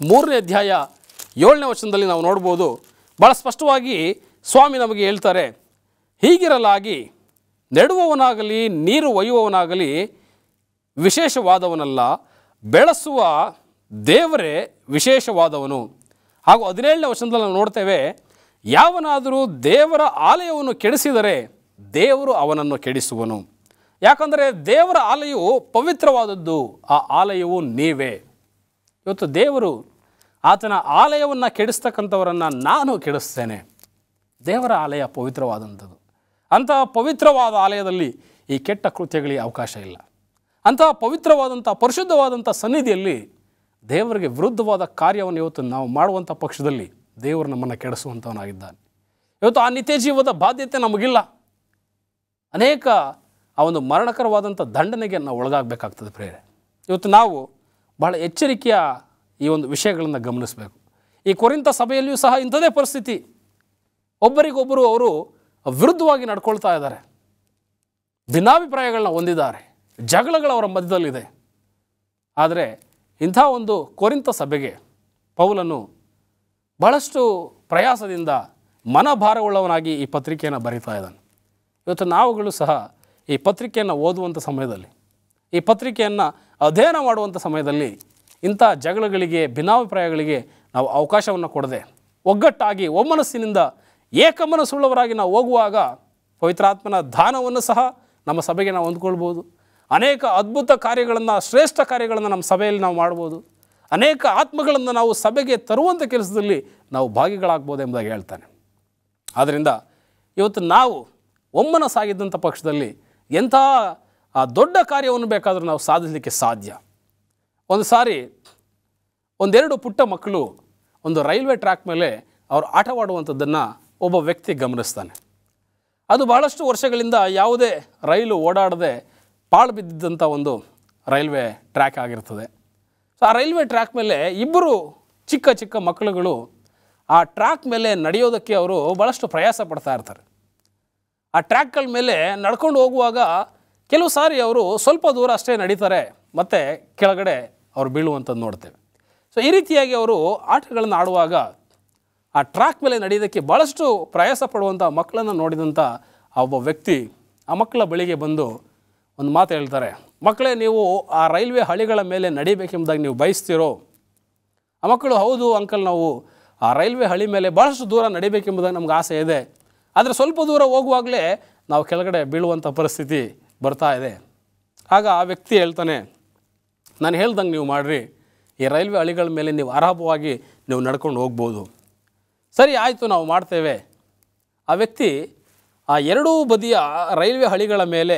3ನೇ ಅಧ್ಯಾಯ 7ನೇ ವಚನದಲ್ಲಿ ನಾವು ನೋಡ್ಬೋದು. ಭಾಳ ಸ್ಪಷ್ಟವಾಗಿ ಸ್ವಾಮಿ ನಮಗೆ ಹೇಳ್ತಾರೆ, ಹೀಗಿರಲಾಗಿ ನೆಡುವವನಾಗಲಿ ನೀರು ಒಯ್ಯುವವನಾಗಲಿ ವಿಶೇಷವಾದವನಲ್ಲ, ಬೆಳೆಸುವ ದೇವರೇ ವಿಶೇಷವಾದವನು. ಹಾಗೂ 17ನೇ ವಚನದಲ್ಲಿ ನಾವು ನೋಡ್ತೇವೆ, ಯಾವನಾದರೂ ದೇವರ ಆಲಯವನ್ನು ಕೆಡಿಸಿದರೆ ದೇವರು ಅವನನ್ನು ಕೆಡಿಸುವನು. ಯಾಕಂದರೆ ದೇವರ ಆಲಯವು ಪವಿತ್ರವಾದದ್ದು, ಆ ಆಲಯವು ನೀವೇ. ಇವತ್ತು ದೇವರು ಆತನ ಆಲಯವನ್ನು ಕೆಡಿಸ್ತಕ್ಕಂಥವರನ್ನು ನಾನು ಕೆಡಿಸ್ತೇನೆ. ದೇವರ ಆಲಯ ಪವಿತ್ರವಾದಂಥದ್ದು. ಅಂತಹ ಪವಿತ್ರವಾದ ಆಲಯದಲ್ಲಿ ಈ ಕೆಟ್ಟ ಕೃತ್ಯಗಳಿಗೆ ಅವಕಾಶ ಇಲ್ಲ. ಅಂತಹ ಪವಿತ್ರವಾದಂಥ, ಪರಿಶುದ್ಧವಾದಂಥ ಸನ್ನಿಧಿಯಲ್ಲಿ ದೇವರಿಗೆ ವಿರುದ್ಧವಾದ ಕಾರ್ಯವನ್ನು ಇವತ್ತು ನಾವು ಮಾಡುವಂಥ ಪಕ್ಷದಲ್ಲಿ ದೇವರು ನಮ್ಮನ್ನು ಕೆಡಿಸುವಂಥವನಾಗಿದ್ದಾನೆ. ಇವತ್ತು ಆ ನಿತ್ಯ ಜೀವದ ಬಾಧ್ಯತೆ ನಮಗಿಲ್ಲ. ಅನೇಕ ಆ ಒಂದು ಮರಣಕರವಾದಂಥ ದಂಡನೆಗೆ ನಾವು ಒಳಗಾಗಬೇಕಾಗ್ತದೆ ಪ್ರೇರೆ. ಇವತ್ತು ನಾವು ಬಹಳ ಎಚ್ಚರಿಕೆಯ ಈ ಒಂದು ವಿಷಯಗಳನ್ನು ಗಮನಿಸಬೇಕು. ಈ ಕೊರಿಂಥ ಸಭೆಯಲ್ಲಿಯೂ ಸಹ ಇಂಥದೇ ಪರಿಸ್ಥಿತಿ. ಒಬ್ಬರಿಗೊಬ್ಬರು ಅವರು ವಿರುದ್ಧವಾಗಿ ನಡ್ಕೊಳ್ತಾ ಇದ್ದಾರೆ, ಭಿನ್ನಾಭಿಪ್ರಾಯಗಳನ್ನ ಹೊಂದಿದ್ದಾರೆ, ಜಗಳಗಳು ಅವರ ಮಧ್ಯದಲ್ಲಿದೆ. ಆದರೆ ಇಂಥ ಒಂದು ಕೊರಿಂಥ ಸಭೆಗೆ ಪೌಲನು ಬಹಳಷ್ಟು ಪ್ರಯಾಸದಿಂದ ಮನಭಾರವುಳ್ಳವನಾಗಿ ಈ ಪತ್ರಿಕೆಯನ್ನು ಬರೀತಾ ಇದ್ದಾನೆ. ಇವತ್ತು ನಾವುಗಳು ಸಹ ಈ ಪತ್ರಿಕೆಯನ್ನು ಓದುವಂಥ ಸಮಯದಲ್ಲಿ, ಈ ಪತ್ರಿಕೆಯನ್ನು ಅಧ್ಯಯನ ಮಾಡುವಂಥ ಸಮಯದಲ್ಲಿ ಇಂಥ ಜಗಳಗಳಿಗೆ, ಭಿನ್ನಾಭಿಪ್ರಾಯಗಳಿಗೆ ನಾವು ಅವಕಾಶವನ್ನು ಕೊಡದೆ ಒಗ್ಗಟ್ಟಾಗಿ ಒಮ್ಮನಸ್ಸಿನಿಂದ ಏಕಮನಸ್ಸುಳ್ಳವರಾಗಿ ನಾವು ಹೋಗುವಾಗ ಪವಿತ್ರಾತ್ಮನ ದಾನವನ್ನು ಸಹ ನಮ್ಮ ಸಭೆಗೆ ನಾವು ಹೊಂದ್ಕೊಳ್ಬೋದು. ಅನೇಕ ಅದ್ಭುತ ಕಾರ್ಯಗಳನ್ನು, ಶ್ರೇಷ್ಠ ಕಾರ್ಯಗಳನ್ನು ನಮ್ಮ ಸಭೆಯಲ್ಲಿ ನಾವು ಮಾಡ್ಬೋದು. ಅನೇಕ ಆತ್ಮಗಳನ್ನು ನಾವು ಸಭೆಗೆ ತರುವಂಥ ಕೆಲಸದಲ್ಲಿ ನಾವು ಭಾಗಿಗಳಾಗ್ಬೋದು ಎಂಬುದಾಗಿ ಹೇಳ್ತಾನೆ. ಆದ್ದರಿಂದ ಇವತ್ತು ನಾವು ಒಮ್ಮನಸ್ಸಾಗಿದ್ದಂಥ ಪಕ್ಷದಲ್ಲಿ ಎಂಥ ದೊಡ್ಡ ಕಾರ್ಯವನ್ನು ಬೇಕಾದರೂ ನಾವು ಸಾಧಿಸಲಿಕ್ಕೆ ಸಾಧ್ಯ. ಒಂದು ಸಾರಿ 1-2 ಪುಟ್ಟ ಮಕ್ಕಳು ಒಂದು ರೈಲ್ವೆ ಟ್ರ್ಯಾಕ್ ಮೇಲೆ ಅವರು ಆಟವಾಡುವಂಥದ್ದನ್ನು ಒಬ್ಬ ವ್ಯಕ್ತಿ ಗಮನಿಸ್ತಾನೆ. ಅದು ಬಹಳಷ್ಟು ವರ್ಷಗಳಿಂದ ಯಾವುದೇ ರೈಲು ಓಡಾಡದೆ ಪಾಳು ಬಿದ್ದಿದ್ದಂಥ ಒಂದು ರೈಲ್ವೆ ಟ್ರ್ಯಾಕ್ ಆಗಿರ್ತದೆ. ಸೊ ಆ ರೈಲ್ವೆ ಟ್ರ್ಯಾಕ್ ಮೇಲೆ ಇಬ್ಬರು ಚಿಕ್ಕ ಚಿಕ್ಕ ಮಕ್ಕಳುಗಳು ಆ ಟ್ರ್ಯಾಕ್ ಮೇಲೆ ನಡೆಯೋದಕ್ಕೆ ಅವರು ಭಾಳಷ್ಟು ಪ್ರಯಾಸ ಪಡ್ತಾ ಇರ್ತಾರೆ. ಆ ಟ್ರ್ಯಾಕ್ಗಳ ಮೇಲೆ ನಡ್ಕೊಂಡು ಹೋಗುವಾಗ ಕೆಲವು ಸಾರಿ ಅವರು ಸ್ವಲ್ಪ ದೂರ ಅಷ್ಟೇ ನಡೀತಾರೆ, ಮತ್ತು ಕೆಳಗಡೆ ಅವರು ಬೀಳುವಂಥದ್ದು ನೋಡ್ತೇವೆ. ಸೊ ಈ ರೀತಿಯಾಗಿ ಅವರು ಆಟಗಳನ್ನು ಆಡುವಾಗ ಆ ಟ್ರ್ಯಾಕ್ ಮೇಲೆ ನಡೆಯೋದಕ್ಕೆ ಭಾಳಷ್ಟು ಪ್ರಯಾಸ ಪಡುವಂಥ ಮಕ್ಕಳನ್ನು ನೋಡಿದಂಥ ಆ ಒಬ್ಬ ವ್ಯಕ್ತಿ ಆ ಮಕ್ಕಳ ಬಳಿಗೆ ಬಂದು ಒಂದು ಮಾತು ಹೇಳ್ತಾರೆ, ಮಕ್ಕಳೇ, ನೀವು ಆ ರೈಲ್ವೆ ಹಳಿಗಳ ಮೇಲೆ ನಡಿಬೇಕೆಂಬುದಾಗಿ ನೀವು ಬಯಸ್ತೀರೋ? ಆ ಮಕ್ಕಳು, ಹೌದು ಅಂಕಲ್, ನಾವು ಆ ರೈಲ್ವೆ ಹಳಿ ಮೇಲೆ ಭಾಳಷ್ಟು ದೂರ ನಡಿಬೇಕೆಂಬುದಾಗಿ ನಮ್ಗೆ ಆಸೆ ಇದೆ, ಆದರೆ ಸ್ವಲ್ಪ ದೂರ ಹೋಗುವಾಗಲೇ ನಾವು ಕೆಳಗಡೆ ಬೀಳುವಂಥ ಪರಿಸ್ಥಿತಿ ಬರ್ತಾ ಇದೆ. ಆಗ ಆ ವ್ಯಕ್ತಿ ಹೇಳ್ತಾನೆ, ನಾನು ಹೇಳ್ದಂಗೆ ನೀವು ಮಾಡಿರಿ, ಈ ರೈಲ್ವೆ ಹಳಿಗಳ ಮೇಲೆ ನೀವು ಆರಾಮವಾಗಿ ನೀವು ನಡ್ಕೊಂಡು ಹೋಗ್ಬೋದು. ಸರಿ, ಆಯಿತು, ನಾವು ಮಾಡ್ತೇವೆ. ಆ ವ್ಯಕ್ತಿ ಆ ಎರಡೂ ಬದಿಯ ರೈಲ್ವೆ ಹಳಿಗಳ ಮೇಲೆ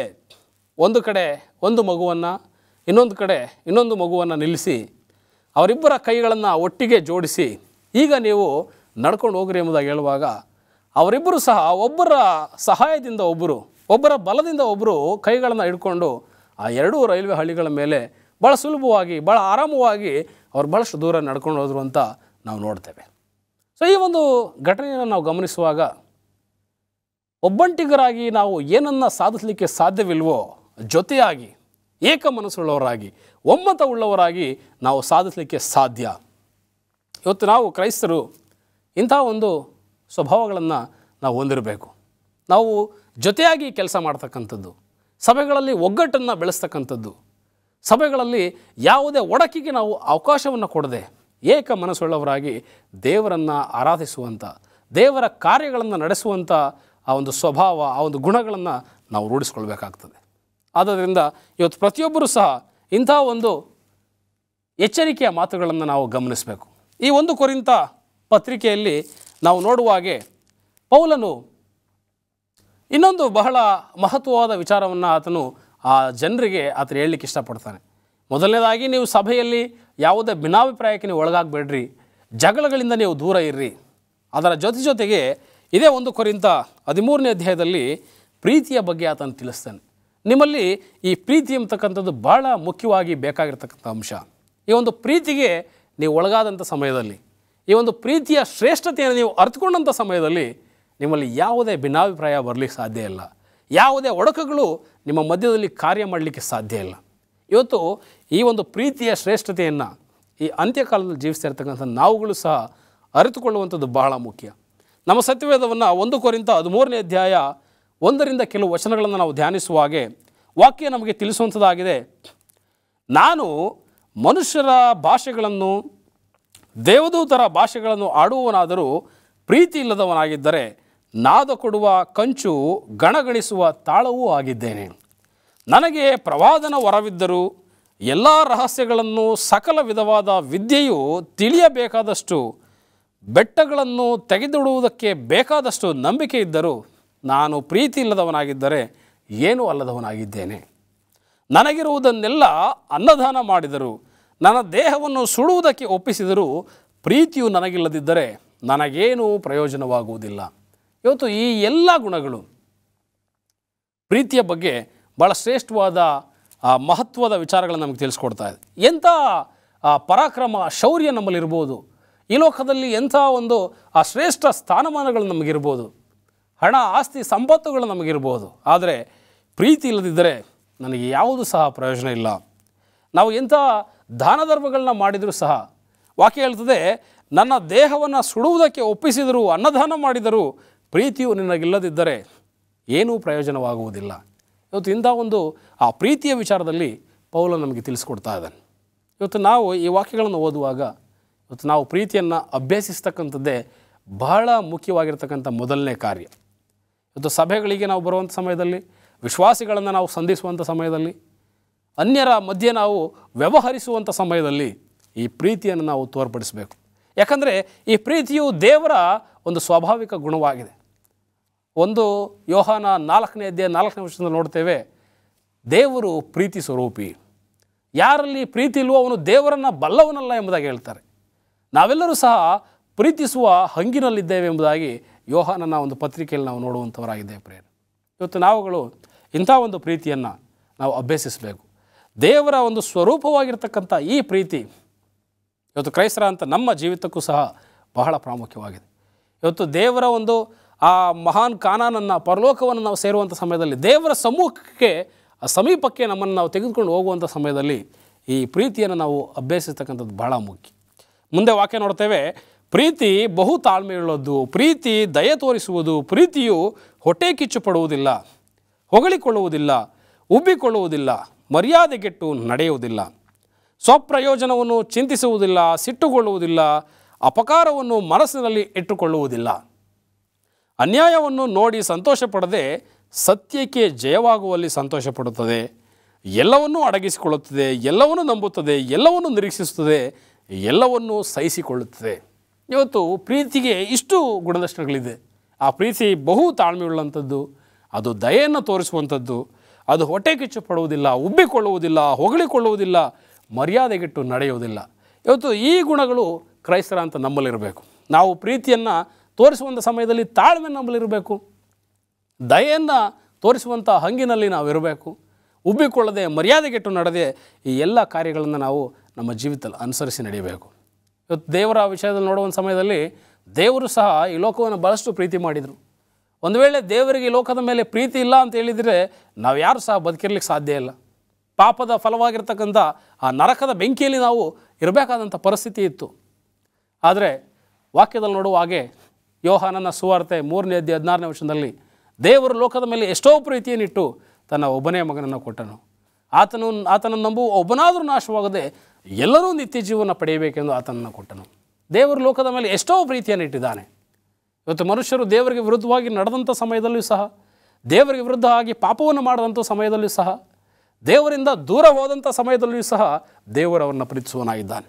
ಒಂದು ಕಡೆ ಒಂದು ಮಗುವನ್ನು, ಇನ್ನೊಂದು ಕಡೆ ಇನ್ನೊಂದು ಮಗುವನ್ನು ನಿಲ್ಲಿಸಿ ಅವರಿಬ್ಬರ ಕೈಗಳನ್ನು ಒಟ್ಟಿಗೆ ಜೋಡಿಸಿ, ಈಗ ನೀವು ನಡ್ಕೊಂಡು ಹೋಗ್ರಿ ಎಂಬುದಾಗಿ ಹೇಳುವಾಗ ಅವರಿಬ್ಬರು ಸಹ ಒಬ್ಬರ ಸಹಾಯದಿಂದ ಒಬ್ಬರು, ಒಬ್ಬರ ಬಲದಿಂದ ಒಬ್ಬರು ಕೈಗಳನ್ನು ಹಿಡ್ಕೊಂಡು ಆ ಎರಡೂ ರೈಲ್ವೆ ಹಳಿಗಳ ಮೇಲೆ ಭಾಳ ಸುಲಭವಾಗಿ, ಭಾಳ ಆರಾಮವಾಗಿ ಅವ್ರು ಭಾಳಷ್ಟು ದೂರ ನಡ್ಕೊಂಡು ಹೋದರು ಅಂತ ನಾವು ನೋಡ್ತೇವೆ. ಸೊ ಈ ಒಂದು ಘಟನೆಯನ್ನು ನಾವು ಗಮನಿಸುವಾಗ ಒಬ್ಬಂಟಿಗರಾಗಿ ನಾವು ಏನನ್ನು ಸಾಧಿಸಲಿಕ್ಕೆ ಸಾಧ್ಯವಿಲ್ವೋ ಜೊತೆಯಾಗಿ ಏಕ ಮನಸ್ಸುಳ್ಳವರಾಗಿ ಒಮ್ಮತ ಉಳ್ಳವರಾಗಿ ನಾವು ಸಾಧಿಸಲಿಕ್ಕೆ ಸಾಧ್ಯ. ಇವತ್ತು ನಾವು ಕ್ರೈಸ್ತರು ಇಂಥ ಒಂದು ಸ್ವಭಾವಗಳನ್ನು ನಾವು ಹೊಂದಿರಬೇಕು. ನಾವು ಜೊತೆಯಾಗಿ ಕೆಲಸ ಮಾಡ್ತಕ್ಕಂಥದ್ದು, ಸಭೆಗಳಲ್ಲಿ ಒಗ್ಗಟ್ಟನ್ನು ಬೆಳೆಸ್ತಕ್ಕಂಥದ್ದು, ಸಭೆಗಳಲ್ಲಿ ಯಾವುದೇ ಒಡಕಿಗೆ ನಾವು ಅವಕಾಶವನ್ನು ಕೊಡದೆ ಏಕ ಮನಸ್ಸುಳ್ಳವರಾಗಿ ದೇವರನ್ನು ಆರಾಧಿಸುವಂಥ, ದೇವರ ಕಾರ್ಯಗಳನ್ನು ನಡೆಸುವಂಥ ಆ ಒಂದು ಸ್ವಭಾವ, ಆ ಒಂದು ಗುಣಗಳನ್ನು ನಾವು ರೂಢಿಸ್ಕೊಳ್ಬೇಕಾಗ್ತದೆ. ಆದ್ದರಿಂದ ಇವತ್ತು ಪ್ರತಿಯೊಬ್ಬರೂ ಸಹ ಇಂಥ ಒಂದು ಎಚ್ಚರಿಕೆಯ ಮಾತುಗಳನ್ನು ನಾವು ಗಮನಿಸಬೇಕು. ಈ 1 ಕೊರಿಂಥ ಪತ್ರಿಕೆಯಲ್ಲಿ ನಾವು ನೋಡುವಾಗೆ ಪೌಲನು ಇನ್ನೊಂದು ಬಹಳ ಮಹತ್ವವಾದ ವಿಚಾರವನ್ನು ಆತನು ಆ ಜನರಿಗೆ ಆತನು ಹೇಳಲಿಕ್ಕೆ ಇಷ್ಟಪಡ್ತಾನೆ. ಮೊದಲನೇದಾಗಿ, ನೀವು ಸಭೆಯಲ್ಲಿ ಯಾವುದೇ ಭಿನ್ನಾಭಿಪ್ರಾಯಕ್ಕೆ ನೀವು ಒಳಗಾಗಬೇಡ್ರಿ, ಜಗಳಗಳಿಂದ ನೀವು ದೂರ ಇರ್ರಿ. ಅದರ ಜೊತೆಗೆ ಇದೇ 1 ಕೊರಿಂಥ 13ನೇ ಅಧ್ಯಾಯದಲ್ಲಿ ಪ್ರೀತಿಯ ಬಗ್ಗೆ ಆತನು ತಿಳಿಸ್ತಾನೆ. ನಿಮ್ಮಲ್ಲಿ ಈ ಪ್ರೀತಿ ಎಂಬತಕ್ಕಂಥದ್ದು ಭಾಳ ಮುಖ್ಯವಾಗಿ ಬೇಕಾಗಿರ್ತಕ್ಕಂಥ ಅಂಶ. ಈ ಒಂದು ಪ್ರೀತಿಗೆ ನೀವು ಒಳಗಾದಂಥ ಸಮಯದಲ್ಲಿ, ಈ ಒಂದು ಪ್ರೀತಿಯ ಶ್ರೇಷ್ಠತೆಯನ್ನು ನೀವು ಅರ್ಥಕೊಂಡಂಥ ಸಮಯದಲ್ಲಿ ನಿಮ್ಮಲ್ಲಿ ಯಾವುದೇ ಭಿನ್ನಾಭಿಪ್ರಾಯ ಬರಲಿಕ್ಕೆ ಸಾಧ್ಯ ಇಲ್ಲ, ಯಾವುದೇ ಒಡಕುಗಳು ನಿಮ್ಮ ಮಧ್ಯದಲ್ಲಿ ಕಾರ್ಯ ಮಾಡಲಿಕ್ಕೆ ಸಾಧ್ಯ ಇಲ್ಲ. ಇವತ್ತು ಈ ಒಂದು ಪ್ರೀತಿಯ ಶ್ರೇಷ್ಠತೆಯನ್ನು ಈ ಅಂತ್ಯಕಾಲದಲ್ಲಿ ಜೀವಿಸ್ತಾ ಇರ್ತಕ್ಕಂಥ ನಾವುಗಳು ಸಹ ಅರಿತುಕೊಳ್ಳುವಂಥದ್ದು ಬಹಳ ಮುಖ್ಯ. ನಮ್ಮ ಸತ್ಯವೇದವನ್ನು 1 ಕೊರಿಂಥ 13ನೇ ಅಧ್ಯಾಯ 1ರಿಂದ ಕೆಲವು ವಚನಗಳನ್ನು ನಾವು ಧ್ಯಾನಿಸುವ ಹಾಗೆ ವಾಕ್ಯ ನಮಗೆ ತಿಳಿಸುವಂಥದ್ದಾಗಿದೆ. ನಾನು ಮನುಷ್ಯರ ಭಾಷೆಗಳನ್ನು, ದೇವದೂತರ ಭಾಷೆಗಳನ್ನು ಆಡುವವನಾದರೂ ಪ್ರೀತಿ ಇಲ್ಲದವನಾಗಿದ್ದರೆ ನಾದ ಕೊಡುವ ಕಂಚು, ಗಣಗಣಿಸುವ ತಾಳವೂ ಆಗಿದ್ದೇನೆ. ನನಗೆ ಪ್ರವಾದನ ವರವಿದ್ದರೂ, ಎಲ್ಲ ರಹಸ್ಯಗಳನ್ನು, ಸಕಲ ವಿಧವಾದ ವಿದ್ಯೆಯು ತಿಳಿಯಬೇಕಾದಷ್ಟು, ಬೆಟ್ಟಗಳನ್ನು ತೆಗೆದಿಡುವುದಕ್ಕೆ ಬೇಕಾದಷ್ಟು ನಂಬಿಕೆ ಇದ್ದರೂ ನಾನು ಪ್ರೀತಿ ಇಲ್ಲದವನಾಗಿದ್ದರೆ ಏನೂ ಅಲ್ಲದವನಾಗಿದ್ದೇನೆ. ನನಗಿರುವುದನ್ನೆಲ್ಲ ಅನ್ನದಾನ ಮಾಡಿದರು, ನನ್ನ ದೇಹವನ್ನು ಸುಡುವುದಕ್ಕೆ ಒಪ್ಪಿಸಿದರೂ ಪ್ರೀತಿಯು ನನಗಿಲ್ಲದಿದ್ದರೆ ನನಗೇನೂ ಪ್ರಯೋಜನವಾಗುವುದಿಲ್ಲ. ಇವತ್ತು ಈ ಎಲ್ಲ ಗುಣಗಳು ಪ್ರೀತಿಯ ಬಗ್ಗೆ ಭಾಳ ಶ್ರೇಷ್ಠವಾದ ಮಹತ್ವದ ವಿಚಾರಗಳನ್ನು ನಮಗೆ ತಿಳಿಸ್ಕೊಡ್ತಾ ಇದೆ. ಎಂಥ ಪರಾಕ್ರಮ, ಶೌರ್ಯ ನಮ್ಮಲ್ಲಿರ್ಬೋದು, ಈ ಲೋಕದಲ್ಲಿ ಎಂಥ ಒಂದು ಶ್ರೇಷ್ಠ ಸ್ಥಾನಮಾನಗಳು ನಮಗಿರ್ಬೋದು, ಹಣ, ಆಸ್ತಿ, ಸಂಪತ್ತುಗಳು ನಮಗಿರ್ಬೋದು, ಆದರೆ ಪ್ರೀತಿ ಇಲ್ಲದಿದ್ದರೆ ನನಗೆ ಯಾವುದೂ ಸಹ ಪ್ರಯೋಜನ ಇಲ್ಲ. ನಾವು ಎಂಥ ದಾನ ಧರ್ಮಗಳನ್ನ ಮಾಡಿದರೂ ಸಹ ವಾಕ್ಯ ಹೇಳ್ತದೆ, ನನ್ನ ದೇಹವನ್ನು ಸುಡುವುದಕ್ಕೆ ಒಪ್ಪಿಸಿದರೂ, ಅನ್ನದಾನ ಮಾಡಿದರೂ ಪ್ರೀತಿಯು ನಿನಗಿಲ್ಲದಿದ್ದರೆ ಏನೂ ಪ್ರಯೋಜನವಾಗುವುದಿಲ್ಲ. ಇವತ್ತು ಇಂಥ ಒಂದು ಪ್ರೀತಿಯ ವಿಚಾರದಲ್ಲಿ ಪೌಲ ನಮಗೆ ತಿಳಿಸ್ಕೊಡ್ತಾ ಇದ್ದಾನೆ. ಇವತ್ತು ನಾವು ಈ ವಾಕ್ಯಗಳನ್ನು ಓದುವಾಗ ಇವತ್ತು ನಾವು ಪ್ರೀತಿಯನ್ನು ಅಭ್ಯಸಿಸ್ತಕ್ಕಂಥದ್ದೇ ಬಹಳ ಮುಖ್ಯವಾಗಿರ್ತಕ್ಕಂಥ ಮೊದಲನೇ ಕಾರ್ಯ. ಇವತ್ತು ಸಭೆಗಳಿಗೆ ನಾವು ಬರುವಂಥ ಸಮಯದಲ್ಲಿ, ವಿಶ್ವಾಸಿಗಳನ್ನು ನಾವು ಸಂಧಿಸುವಂಥ ಸಮಯದಲ್ಲಿ, ಅನ್ಯರ ಮಧ್ಯೆ ನಾವು ವ್ಯವಹರಿಸುವಂಥ ಸಮಯದಲ್ಲಿ ಈ ಪ್ರೀತಿಯನ್ನು ನಾವು ತೋರ್ಪಡಿಸಬೇಕು. ಯಾಕಂದರೆ ಈ ಪ್ರೀತಿಯು ದೇವರ ಒಂದು ಸ್ವಾಭಾವಿಕ ಗುಣವಾಗಿದೆ. ಒಂದು ಯೋಹಾನ 4ನೇ ಅಧ್ಯಾಯ 4ನೇ ವಚನದಲ್ಲಿ ನೋಡ್ತೇವೆ, ದೇವರು ಪ್ರೀತಿ ಸ್ವರೂಪಿ, ಯಾರಲ್ಲಿ ಪ್ರೀತಿ ಇಲ್ವೋ ಅವನು ದೇವರನ್ನು ಬಲ್ಲವನಲ್ಲ ಎಂಬುದಾಗಿ ಹೇಳ್ತಾರೆ. ನಾವೆಲ್ಲರೂ ಸಹ ಪ್ರೀತಿಸುವ ಹಂಗಿನಲ್ಲಿದ್ದೇವೆ ಎಂಬುದಾಗಿ ಯೋಹಾನನ ಒಂದು ಪತ್ರಿಕೆಯಲ್ಲಿ ನಾವು ನೋಡುವಂಥವರಾಗಿದ್ದೇವೆ ಪ್ರೇರೆ. ಇವತ್ತು ನಾವುಗಳು ಇಂಥ ಒಂದು ಪ್ರೀತಿಯನ್ನು ನಾವು ಅಭ್ಯಸಿಸಬೇಕು. ದೇವರ ಒಂದು ಸ್ವರೂಪವಾಗಿರ್ತಕ್ಕಂಥ ಈ ಪ್ರೀತಿ ಇವತ್ತು ಕ್ರೈಸ್ತರ ಅಂತ ನಮ್ಮ ಜೀವಿತಕ್ಕೂ ಸಹ ಬಹಳ ಪ್ರಾಮುಖ್ಯವಾಗಿದೆ. ಇವತ್ತು ದೇವರ ಒಂದು ಆ ಮಹಾನ್ ಕಾನಾನನ್ನು ಪರಲೋಕವನ್ನು ನಾವು ಸೇರುವಂಥ ಸಮಯದಲ್ಲಿ, ದೇವರ ಸಮ್ಮುಖಕ್ಕೆ ಸಮೀಪಕ್ಕೆ ನಮ್ಮನ್ನು ನಾವು ತೆಗೆದುಕೊಂಡು ಹೋಗುವಂಥ ಸಮಯದಲ್ಲಿ ಈ ಪ್ರೀತಿಯನ್ನು ನಾವು ಅಭ್ಯಸಿಸ್ತಕ್ಕಂಥದ್ದು ಬಹಳ ಮುಖ್ಯ. ಮುಂದೆ ವಾಕ್ಯ ನೋಡ್ತೇವೆ, ಪ್ರೀತಿ ಬಹು ತಾಳ್ಮೆಯುಳ್ಳದ್ದು, ಪ್ರೀತಿ ದಯೆ ತೋರಿಸುವುದು, ಪ್ರೀತಿಯು ಹೊಟ್ಟೆ ಕಿಚ್ಚು ಪಡುವುದಿಲ್ಲ, ಹೊಗಳಿಕೊಳ್ಳುವುದಿಲ್ಲ, ಉಬ್ಬಿಕೊಳ್ಳುವುದಿಲ್ಲ, ಮರ್ಯಾದೆಗೆಟ್ಟು ನಡೆಯುವುದಿಲ್ಲ, ಸ್ವಪ್ರಯೋಜನವನ್ನು ಚಿಂತಿಸುವುದಿಲ್ಲ, ಸಿಟ್ಟುಗೊಳ್ಳುವುದಿಲ್ಲ, ಅಪಕಾರವನ್ನು ಮನಸ್ಸಿನಲ್ಲಿ ಇಟ್ಟುಕೊಳ್ಳುವುದಿಲ್ಲ, ಅನ್ಯಾಯವನ್ನು ನೋಡಿ ಸಂತೋಷ ಪಡದೆ ಸತ್ಯಕ್ಕೆ ಜಯವಾಗುವಲ್ಲಿ ಸಂತೋಷ ಪಡುತ್ತದೆ, ಎಲ್ಲವನ್ನೂ ಅಡಗಿಸಿಕೊಳ್ಳುತ್ತದೆ, ಎಲ್ಲವನ್ನೂ ನಂಬುತ್ತದೆ, ಎಲ್ಲವನ್ನೂ ನಿರೀಕ್ಷಿಸುತ್ತದೆ, ಎಲ್ಲವನ್ನೂ ಸಹಿಸಿಕೊಳ್ಳುತ್ತದೆ. ಇವತ್ತು ಪ್ರೀತಿಗೆ ಇಷ್ಟು ಗುಣಲಕ್ಷಣಗಳಿದೆ. ಆ ಪ್ರೀತಿ ಬಹು ತಾಳ್ಮೆಯುಳ್ಳಂಥದ್ದು, ಅದು ದಯೆಯನ್ನು ತೋರಿಸುವಂಥದ್ದು, ಅದು ಹೊಟ್ಟೆ ಕಿಚ್ಚು ಪಡುವುದಿಲ್ಲ, ಉಬ್ಬಿಕೊಳ್ಳುವುದಿಲ್ಲ, ಹೊಗಳಿಕೊಳ್ಳುವುದಿಲ್ಲ, ಮರ್ಯಾದೆಗೆಟ್ಟು ನಡೆಯುವುದಿಲ್ಲ. ಇವತ್ತು ಈ ಗುಣಗಳು ಕ್ರೈಸ್ತರ ಅಂತ ನಮ್ಮಲ್ಲಿರಬೇಕು. ನಾವು ಪ್ರೀತಿಯನ್ನು ತೋರಿಸುವಂಥ ಸಮಯದಲ್ಲಿ ತಾಳ್ಮೆ ನಮ್ಮಲ್ಲಿರಬೇಕು, ದಯೆಯನ್ನು ತೋರಿಸುವಂಥ ಹಂಗಿನಲ್ಲಿ ನಾವು ಇರಬೇಕು, ಉಬ್ಬಿಕೊಳ್ಳದೆ ಮರ್ಯಾದೆಗೆಟ್ಟು ನಡೆದೇ ಈ ಎಲ್ಲ ಕಾರ್ಯಗಳನ್ನು ನಾವು ನಮ್ಮ ಜೀವಿತದಲ್ಲಿ ಅನುಸರಿಸಿ ನಡೆಯಬೇಕು. ಇವತ್ತು ದೇವರ ವಿಷಯದಲ್ಲಿ ನೋಡುವ ಸಮಯದಲ್ಲಿ ದೇವರು ಸಹ ಈ ಲೋಕವನ್ನು ಭಾಳಷ್ಟು ಪ್ರೀತಿ ಮಾಡಿದರು. ಒಂದು ವೇಳೆ ದೇವರಿಗೆ ಈ ಲೋಕದ ಮೇಲೆ ಪ್ರೀತಿ ಇಲ್ಲ ಅಂತ ಹೇಳಿದರೆ ನಾವು ಯಾರು ಸಹ ಬದುಕಿರ್ಲಿಕ್ಕೆ ಸಾಧ್ಯ ಇಲ್ಲ. ಪಾಪದ ಫಲವಾಗಿರ್ತಕ್ಕಂಥ ಆ ನರಕದ ಬೆಂಕಿಯಲ್ಲಿ ನಾವು ಇರಬೇಕಾದಂಥ ಪರಿಸ್ಥಿತಿ ಇತ್ತು. ಆದರೆ ವಾಕ್ಯದಲ್ಲಿ ನೋಡುವ ಹಾಗೆ ಯೋಹಾನನ ಸುವಾರ್ತೆ 3ನೇ ಅಧ್ಯಾಯ 16ನೇ ವಚನದಲ್ಲಿ ದೇವರು ಲೋಕದ ಮೇಲೆ ಎಷ್ಟೋ ಪ್ರೀತಿಯನ್ನಿಟ್ಟು ತನ್ನ ಒಬ್ಬನೇ ಮಗನನ್ನು ಕೊಟ್ಟನು, ಆತನನ್ನು ನಂಬುವ ಒಬ್ಬನಾದರೂ ನಾಶವಾಗದೆ ಎಲ್ಲರೂ ನಿತ್ಯ ಜೀವನ ಪಡೆಯಬೇಕೆಂದು ಆತನನ್ನು ಕೊಟ್ಟನು. ದೇವರು ಲೋಕದ ಮೇಲೆ ಎಷ್ಟೋ ಪ್ರೀತಿಯನ್ನು ಇಟ್ಟಿದ್ದಾನೆ. ಇವತ್ತು ಮನುಷ್ಯರು ದೇವರಿಗೆ ವಿರುದ್ಧವಾಗಿ ನಡೆದಂಥ ಸಮಯದಲ್ಲಿಯೂ ಸಹ, ದೇವರಿಗೆ ವಿರುದ್ಧ ಆಗಿ ಪಾಪವನ್ನು ಮಾಡಿದಂಥ ಸಮಯದಲ್ಲಿಯೂ ಸಹ, ದೇವರಿಂದ ದೂರ ಹೋದಂಥ ಸಮಯದಲ್ಲಿಯೂ ಸಹ ದೇವರವನ್ನು ಪ್ರೀತಿಸುವನಾಗಿದ್ದಾನೆ.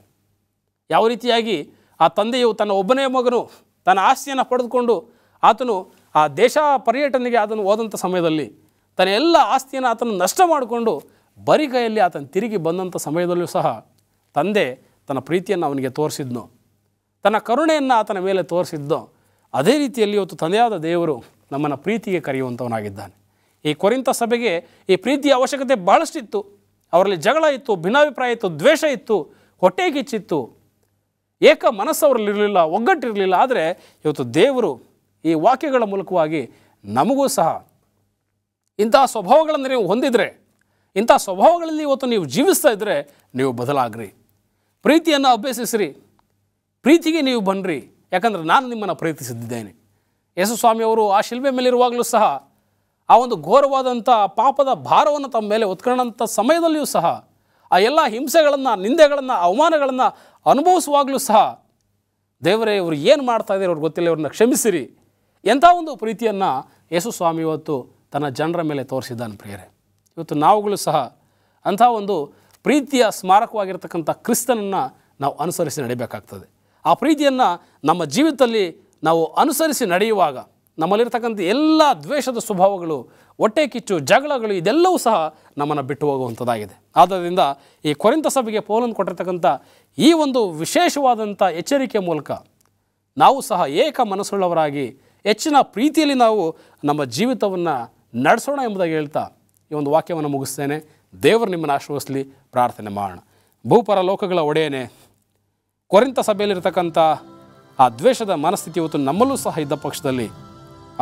ಯಾವ ರೀತಿಯಾಗಿ ಆ ತಂದೆಯು ತನ್ನ ಒಬ್ಬನೇ ಮಗನು ತನ್ನ ಆಸ್ತಿಯನ್ನು ಪಡೆದುಕೊಂಡು ಆತನು ಆ ದೇಶ ಪರ್ಯಟನೆಗೆ ಅದನ್ನು ಹೋದಂಥ ಸಮಯದಲ್ಲಿ ತನ್ನ ಎಲ್ಲ ಆಸ್ತಿಯನ್ನು ಆತನು ನಷ್ಟ ಮಾಡಿಕೊಂಡು ಬರಿಗೈಯಲ್ಲಿ ಆತನು ತಿರುಗಿ ಬಂದಂಥ ಸಮಯದಲ್ಲೂ ಸಹ ತಂದೆ ತನ್ನ ಪ್ರೀತಿಯನ್ನು ಅವನಿಗೆ ತೋರಿಸಿದ್ನೋ, ತನ್ನ ಕರುಣೆಯನ್ನು ಆತನ ಮೇಲೆ ತೋರಿಸಿದ್ನೋ, ಅದೇ ರೀತಿಯಲ್ಲಿ ಇವತ್ತು ತಂದೆಯಾದ ದೇವರು ನಮ್ಮನ್ನು ಪ್ರೀತಿಗೆ ಕರೆಯುವಂಥವನಾಗಿದ್ದಾನೆ. ಈ ಕೊರಿಂಥ ಸಭೆಗೆ ಈ ಪ್ರೀತಿಯ ಅವಶ್ಯಕತೆ ಭಾಳಷ್ಟಿತ್ತು. ಅವರಲ್ಲಿ ಜಗಳ ಇತ್ತು, ಭಿನ್ನಾಭಿಪ್ರಾಯ ಇತ್ತು, ದ್ವೇಷ ಇತ್ತು, ಹೊಟ್ಟೆ ಕಿಚ್ಚಿತ್ತು, ಏಕ ಮನಸ್ಸವರಲ್ಲಿರಲಿಲ್ಲ, ಒಗ್ಗಟ್ಟಿರಲಿಲ್ಲ. ಆದರೆ ಇವತ್ತು ದೇವರು ಈ ವಾಕ್ಯಗಳ ಮೂಲಕವಾಗಿ ನಮಗೂ ಸಹ ಇಂತಹ ಸ್ವಭಾವಗಳನ್ನು ನೀವು ಹೊಂದಿದರೆ, ಇಂಥ ಸ್ವಭಾವಗಳಲ್ಲಿ ಇವತ್ತು ನೀವು ಜೀವಿಸ್ತಾ ಇದ್ದರೆ ನೀವು ಬದಲಾಗ್ರಿ, ಪ್ರೀತಿಯನ್ನು ಅಭ್ಯಸಿಸ್ರಿ, ಪ್ರೀತಿಗೆ ನೀವು ಬನ್ನಿರಿ, ಯಾಕಂದರೆ ನಾನು ನಿಮ್ಮನ್ನು ಪ್ರೀತಿಸಿದ್ದೇನೆ. ಯೇಸು ಸ್ವಾಮಿಯವರು ಆ ಶಿಲ್ಬೆ ಮೇಲಿರುವಾಗಲೂ ಸಹ ಆ ಒಂದು ಘೋರವಾದಂಥ ಪಾಪದ ಭಾರವನ್ನು ತಮ್ಮ ಮೇಲೆ ಹೊತ್ಕೊಂಡಂಥ ಸಮಯದಲ್ಲಿಯೂ ಸಹ ಆ ಎಲ್ಲ ಹಿಂಸೆಗಳನ್ನು, ನಿಂದೆಗಳನ್ನು, ಅವಮಾನಗಳನ್ನು ಅನುಭವಿಸುವಾಗಲೂ ಸಹ ದೇವರೇ ಇವರು ಏನು ಮಾಡ್ತಾ ಇದ್ದಾರೆ ಅವ್ರಿಗೆ ಗೊತ್ತಿಲ್ಲ, ಇವ್ರನ್ನ ಕ್ಷಮಿಸಿರಿ, ಎಂಥ ಒಂದು ಪ್ರೀತಿಯನ್ನು ಯೇಸು ಸ್ವಾಮಿ ಇವತ್ತು ತನ್ನ ಜನರ ಮೇಲೆ ತೋರಿಸಿದ್ದಾನೆ. ಪ್ರಿಯರೇ, ಇವತ್ತು ನಾವುಗಳು ಸಹ ಅಂಥ ಒಂದು ಪ್ರೀತಿಯ ಸ್ಮಾರಕವಾಗಿರ್ತಕ್ಕಂಥ ಕ್ರಿಸ್ತನನ್ನು ನಾವು ಅನುಸರಿಸಿ ನಡೆಯಬೇಕಾಗ್ತದೆ. ಆ ಪ್ರೀತಿಯನ್ನು ನಮ್ಮ ಜೀವಿತದಲ್ಲಿ ನಾವು ಅನುಸರಿಸಿ ನಡೆಯುವಾಗ ನಮ್ಮಲ್ಲಿರ್ತಕ್ಕಂಥ ಎಲ್ಲ ದ್ವೇಷದ ಸ್ವಭಾವಗಳು, ಹೊಟ್ಟೆ ಕಿಚ್ಚು, ಜಗಳಗಳು ಇದೆಲ್ಲವೂ ಸಹ ನಮ್ಮನ್ನು ಬಿಟ್ಟು ಹೋಗುವಂಥದ್ದಾಗಿದೆ. ಆದ್ದರಿಂದ ಈ ಕೊರಿಂಥ ಸಭೆಗೆ ಪೌಲನು ಕೊಟ್ಟಿರ್ತಕ್ಕಂಥ ಈ ಒಂದು ವಿಶೇಷವಾದಂಥ ಎಚ್ಚರಿಕೆಯ ಮೂಲಕ ನಾವು ಸಹ ಏಕ ಮನಸ್ಸುಳ್ಳವರಾಗಿ ಹೆಚ್ಚಿನ ಪ್ರೀತಿಯಲ್ಲಿ ನಾವು ನಮ್ಮ ಜೀವಿತವನ್ನು ನಡೆಸೋಣ ಎಂಬುದಾಗಿ ಹೇಳ್ತಾ ಈ ಒಂದು ವಾಕ್ಯವನ್ನು ಮುಗಿಸ್ತೇನೆ. ದೇವರು ನಿಮ್ಮನ್ನು ಆಶೀರ್ವದಿಸಲಿ. ಪ್ರಾರ್ಥನೆ ಮಾಡೋಣ. ಭೂಪರ ಲೋಕಗಳ ಒಡೆಯನೇ, ಕೊರಿಂಥ ಸಭೆಯಲ್ಲಿರ್ತಕ್ಕಂಥ ಆ ದ್ವೇಷದ ಮನಸ್ಥಿತಿ ಇವತ್ತು ನಮ್ಮಲ್ಲೂ ಸಹ ಇದ್ದ ಪಕ್ಷದಲ್ಲಿ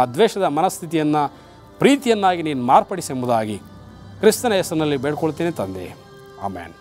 ಆ ದ್ವೇಷದ ಮನಸ್ಥಿತಿಯನ್ನು ಪ್ರೀತಿಯನ್ನಾಗಿ ನೀನು ಮಾರ್ಪಡಿಸೆಂಬುದಾಗಿ ಕ್ರಿಸ್ತನ ಹೆಸರಿನಲ್ಲಿ ಬೇಡ್ಕೊಳ್ತೀನಿ ತಂದೆ. ಆಮೇನ್.